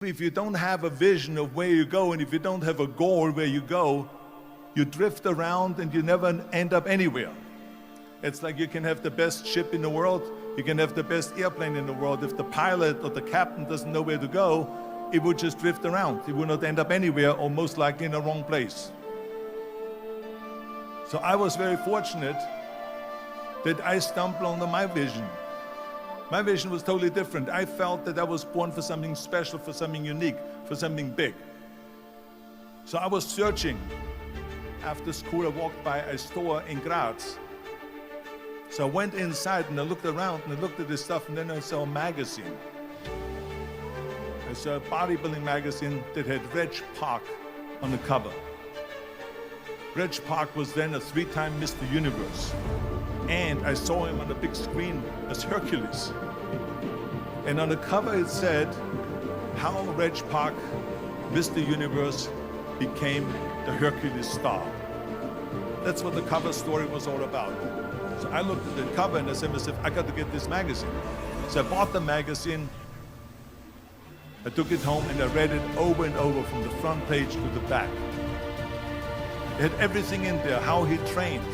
If you don't have a vision of where you go, and if you don't have a goal where you go, you drift around and you never end up anywhere. It's like you can have the best ship in the world, you can have the best airplane in the world. If the pilot or the captain doesn't know where to go, it would just drift around. It would not end up anywhere, or most likely in the wrong place. So I was very fortunate that I stumbled onto my vision. My vision was totally different. I felt that I was born for something special, for something unique, for something big. So I was searching. After school, I walked by a store in Graz. So I went inside and I looked around and I looked at this stuff, and then I saw a magazine. I saw a bodybuilding magazine that had Reg Park on the cover. Reg Park was then a 3-time Mr. Universe. And I saw him on the big screen as Hercules. And on the cover it said, how Reg Park, Mr. Universe, became the Hercules star. That's what the cover story was all about. So I looked at the cover and I said to myself, I got to get this magazine. So I bought the magazine, I took it home and I read it over and over from the front page to the back. It had everything in there, how he trained,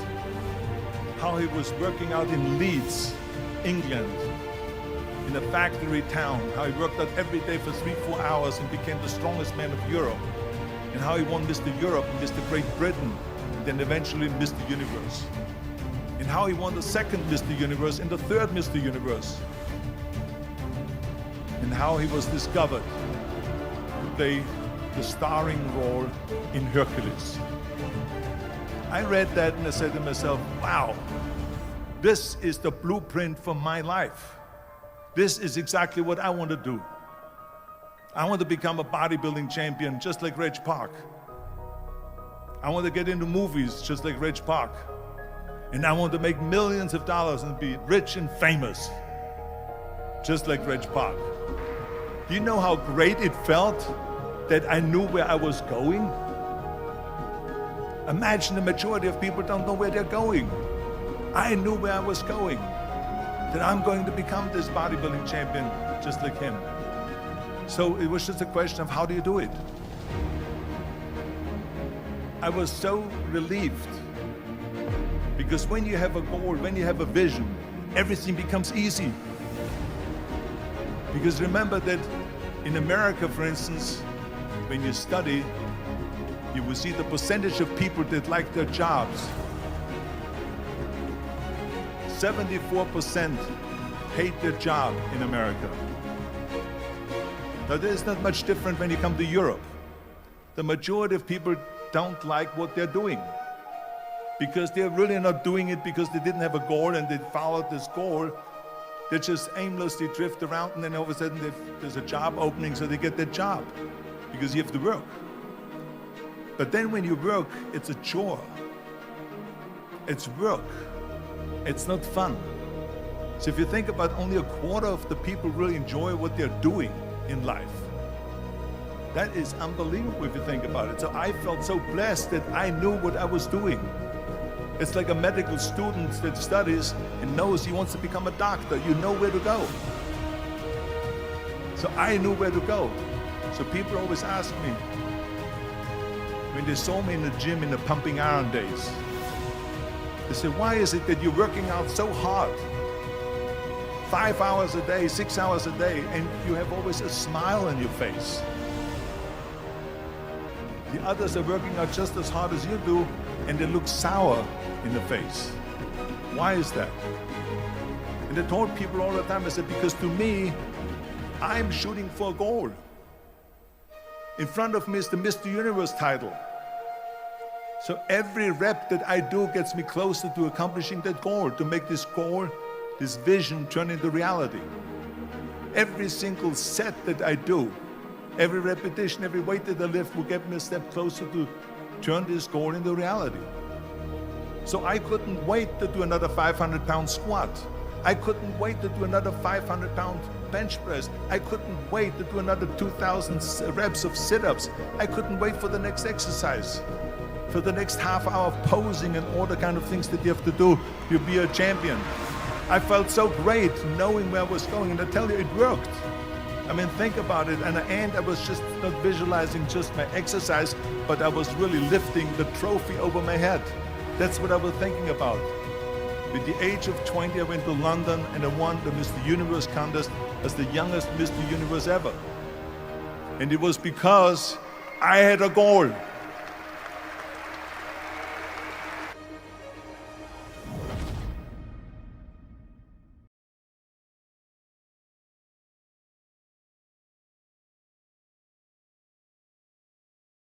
how he was working out in Leeds, England, in a factory town, how he worked out every day for 3-4 hours and became the strongest man of Europe, and how he won Mr. Europe and Mr. Great Britain, and then eventually Mr. Universe, and how he won the second Mr. Universe and the third Mr. Universe, and how he was discovered to play the starring role in Hercules. I read that and I said to myself, wow, this is the blueprint for my life. This is exactly what I want to do. I want to become a bodybuilding champion just like Reg Park. I want to get into movies just like Reg Park. And I want to make millions of dollars and be rich and famous just like Reg Park. Do you know how great it felt that I knew where I was going? Imagine the majority of people don't know where they're going. I knew where I was going, that I'm going to become this bodybuilding champion just like him. So it was just a question of how do you do it? I was so relieved, because when you have a goal, when you have a vision, everything becomes easy. Because remember that in America, for instance, when you study, you will see the percentage of people that like their jobs. 74% hate their job in America. Now, there's not much different when you come to Europe. The majority of people don't like what they're doing, because they're really not doing it because they didn't have a goal and they followed this goal. They just aimlessly drift around, and then all of a sudden there's a job opening, so they get that job because you have to work. But then when you work, it's a chore. It's work. It's not fun. So if you think about, only a quarter of the people really enjoy what they're doing in life. That is unbelievable if you think about it. So I felt so blessed that I knew what I was doing. It's like a medical student that studies and knows he wants to become a doctor. You know where to go. So I knew where to go. So people always ask me, when they saw me in the gym in the pumping iron days, they said, why is it that you're working out so hard? 5 hours a day, 6 hours a day, and you have always a smile on your face. The others are working out just as hard as you do, and they look sour in the face. Why is that? And I told people all the time, I said, because to me, I'm shooting for a goal. In front of me is the Mr. Universe title. So every rep that I do gets me closer to accomplishing that goal, to make this goal, this vision, turn into reality. Every single set that I do, every repetition, every weight that I lift will get me a step closer to turn this goal into reality. So I couldn't wait to do another 500-pound squat. I couldn't wait to do another 500-pound bench press. I couldn't wait to do another 2,000 reps of sit-ups. I couldn't wait for the next exercise, for the next half hour of posing and all the kind of things that you have to do to be a champion. I felt so great knowing where I was going, and I tell you, it worked. I mean, think about it. And at the end, I was just not visualizing just my exercise, but I was really lifting the trophy over my head. That's what I was thinking about. At the age of 20, I went to London and I won the Mr. Universe contest as the youngest Mr. Universe ever. And it was because I had a goal.